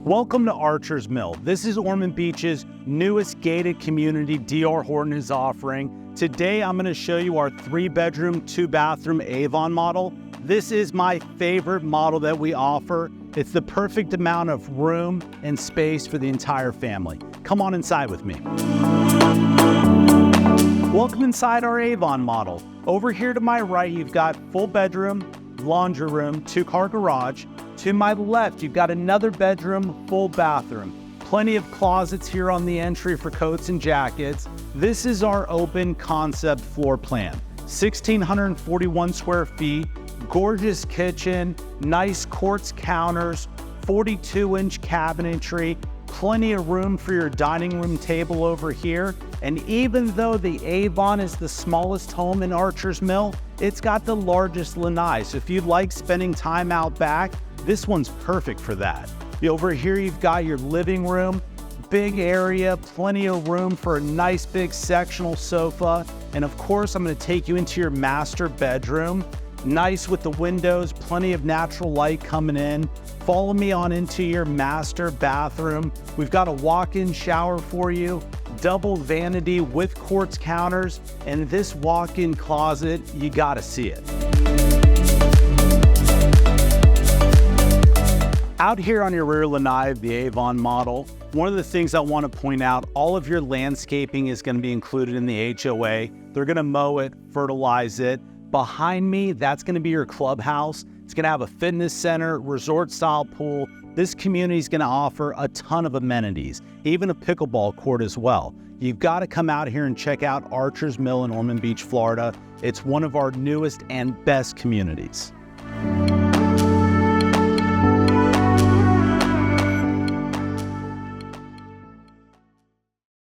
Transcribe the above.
Welcome to Archer's Mill. This is Ormond Beaches' newest gated community D.R.Horton is offering. Today I'm going to show you our 3-bedroom, 2-bathroom Avon model. This is my favorite model that we offer. It's the perfect amount of room and space for the entire family. Come on inside with me. Welcome inside our Avon model. Over here to my right, you've got full bedroom, laundry room, 2-car garage. To my left, you've got another bedroom, full bathroom. Plenty of closets here on the entry for coats and jackets. This is our open concept floor plan. 1,641 square feet, gorgeous kitchen, nice quartz counters, 42-inch cabinetry, plenty of room for your dining room table over here. And even though the Avon is the smallest home in Archer's Mill, it's got the largest lanai. So if you like spending time out back, this one's perfect for that. Over here, you've got your living room, big area, plenty of room for a nice big sectional sofa. And of course, I'm gonna take you into your master bedroom. Nice with the windows, plenty of natural light coming in. Follow me on into your master bathroom. We've got a walk-in shower for you, double vanity with quartz counters, and this walk-in closet, you gotta see it. Out here on your rear lanai of the Avon model, one of the things I want to point out, all of your landscaping is going to be included in the HOA. They're going to mow it, fertilize it. Behind me, that's going to be your clubhouse. It's going to have a fitness center, resort-style pool. This community is going to offer a ton of amenities, even a pickleball court as well. You've got to come out here and check out Archer's Mill in Ormond Beach, Florida. It's one of our newest and best communities.